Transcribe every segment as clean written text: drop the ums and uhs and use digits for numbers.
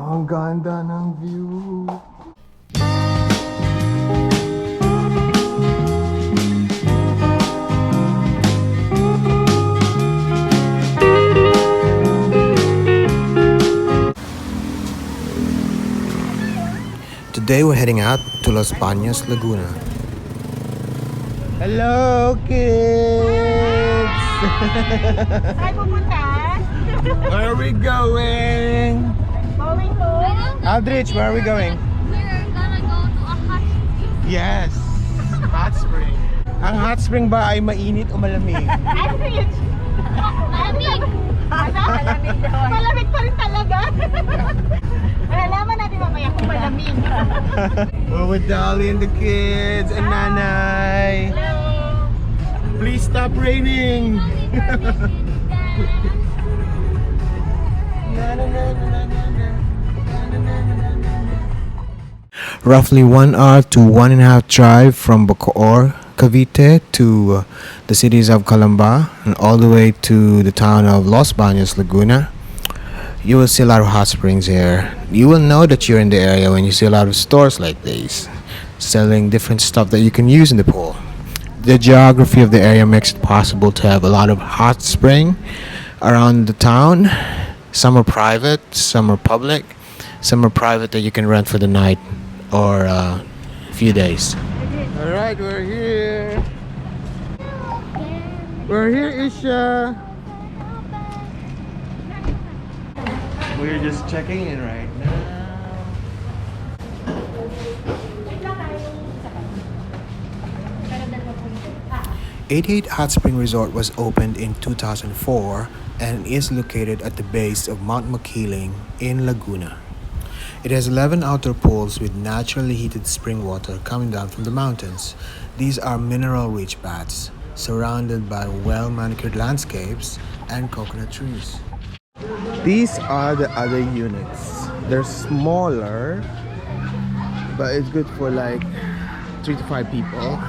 Ang ganda ng view. Today we're heading out to Los Baños, Laguna. Hello, kids! Saan pupunta? Where are we going? Going to? Aldrich, where are we going? We're gonna go to a hot spring. Yes, hot spring. Ang hot spring ba ay mainit o malamig? Malamig! Malamig! Malamig daw. Malamig pa rin talaga. Malalaman natin mamaya kung malamig. We're with Dolly and the kids and Nanay. Hello! Please stop raining. Roughly 1 hour to 1.5 drive from Bacoor, Cavite to the cities of Calamba and all the way to the town of Los Baños, Laguna. You will see a lot of hot springs here. You will know that you're in the area when you see a lot of stores like these, selling different stuff that you can use in the pool. The geography of the area makes it possible to have a lot of hot spring around the town. Some are private, some are public, some are private that you can rent for the night or a few days. Alright, we're here. We're here, Isha. We're just checking in right now. 88 Hot Spring Resort was opened in 2004 and is located at the base of Mount Makiling in Laguna. It has 11 outdoor pools with naturally heated spring water coming down from the mountains. These are mineral-rich baths, surrounded by well-manicured landscapes and coconut trees. These are the other units. They're smaller, but it's good for like 3 to 5 people.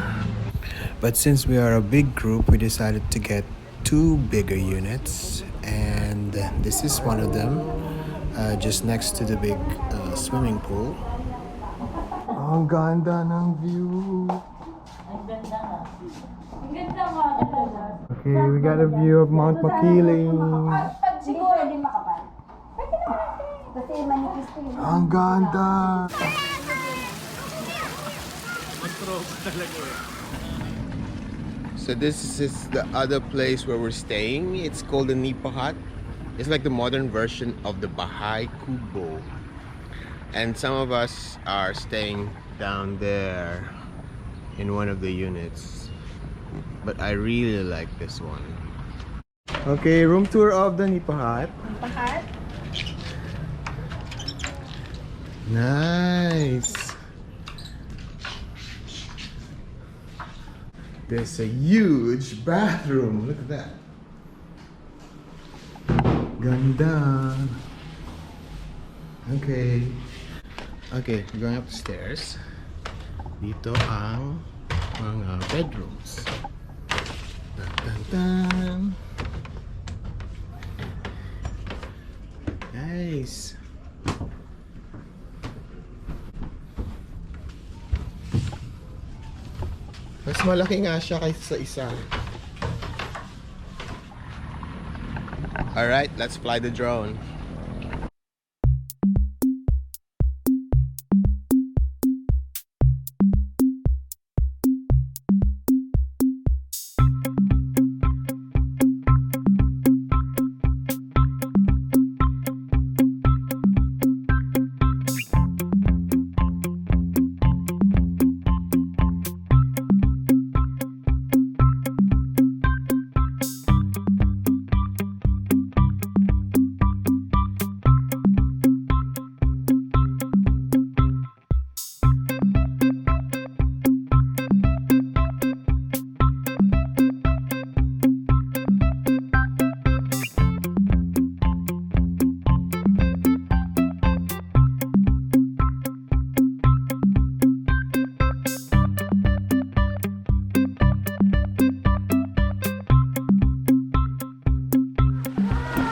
But since we are a big group, we decided to get 2 bigger units, and this is one of them, just next to the big swimming pool. Ang ganda ng view. Okay, we got a view of Mount Makiling. Siguro din makapal. Kasi manipis ko yun. Ang ganda. So this is the other place where we're staying. It's called the Nipa Hut. It's like the modern version of the Bahay Kubo. And some of us are staying down there in one of the units. But I really like this one. Okay, room tour of the Nipa Hut. Pahat? Nice. There's a huge bathroom. Look at that. Ganda. Okay. Okay, we're going up the stairs. Dito ang mga bedrooms. Dun, dun, dun. Nice. Mas malaki nga siya kaysa sa isa. Alright, let's fly the drone.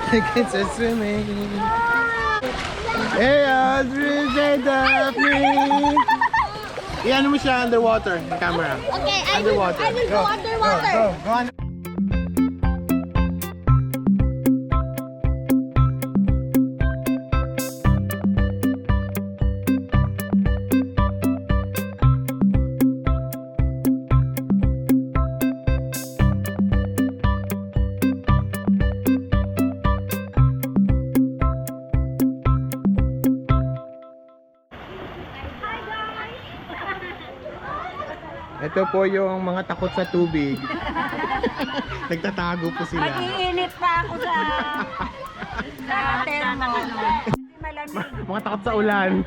The kids are swimming. Hey, Aldrin, say Daphne! Iyan mo siya underwater, the camera. Okay, I Underwater. will go underwater. Go on. Ito po yung mga takot sa tubig. Nagtatago po sila. Mag-iinit pa ako sa termo. Malamig. Mga takot sa ulan.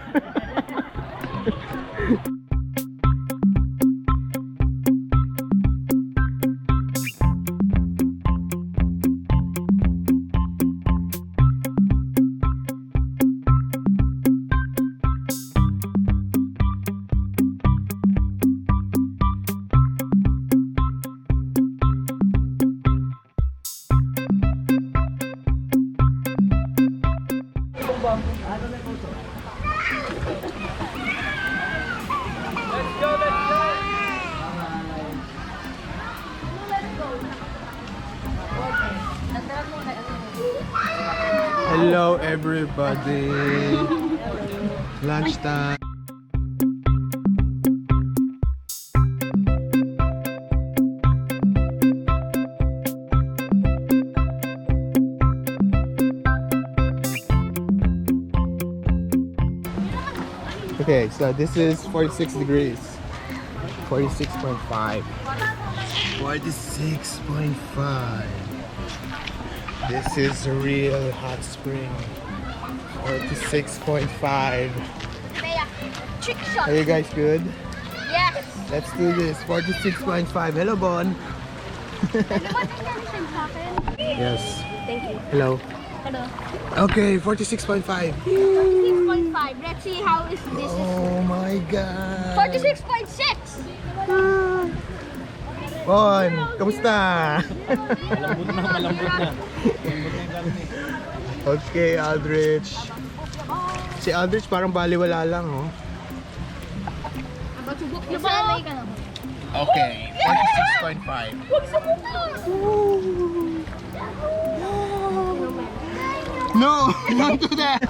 Hello everybody. Lunchtime. Okay, so this is 46 degrees. 46.5. 46.5. This is a real hot spring. 46.5. Trick shot. Are you guys good? Yes. Let's do this. 46.5. Hello, Bon. Yes. Thank you. Hello. Hello. Okay, 46.5. 46.5. Let's see how is this. Oh my God. 46.6. Bon, kamusta? Malambot na. Okay, Aldrich. Si Aldrich parang baliwala lang, oh. Okay, 46.5. No, don't do that.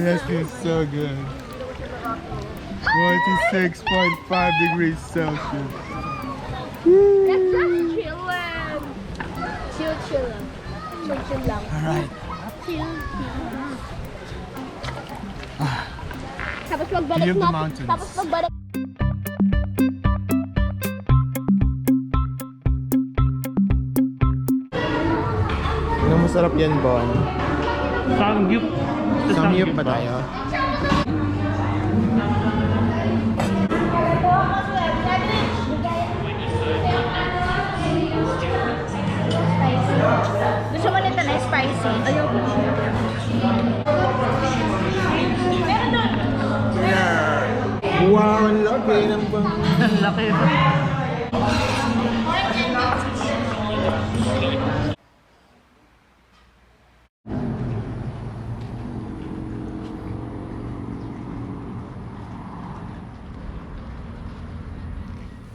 That feels so good. 46.5 degrees Celsius. Let's just chill lang. Chill lang. Chill lang. Alright. Chill. Tapos magbalik View of the natin. mountains. Tapos magbalik. Anong masarap yan, Bon? Samgyup. Samyup pa tayo? Gusto mo nito na spicy? Ayoko. Meron doon. Wow, ang laki ng bang... Ang laki.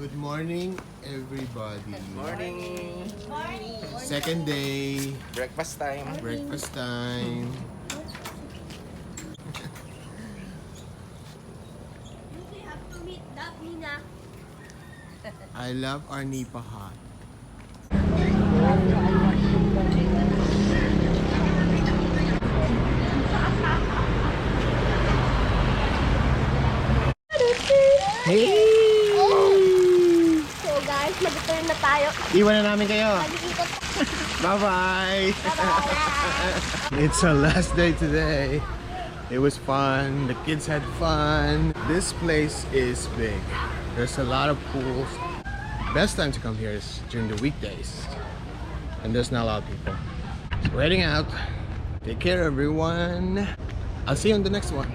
Good morning, everybody. Morning. Second day, Breakfast time. breakfast time. We have to meet Davina. I love our Nipa hot. Hey! So guys, mag-turn na tayo. Iwan na namin kayo. Mag-ikot. Bye-bye! Bye-bye. It's our last day today. It was fun. The kids had fun. This place is big. There's a lot of pools. Best time to come here is during the weekdays. And there's not a lot of people. So we're heading out. Take care, everyone. I'll see you on the next one.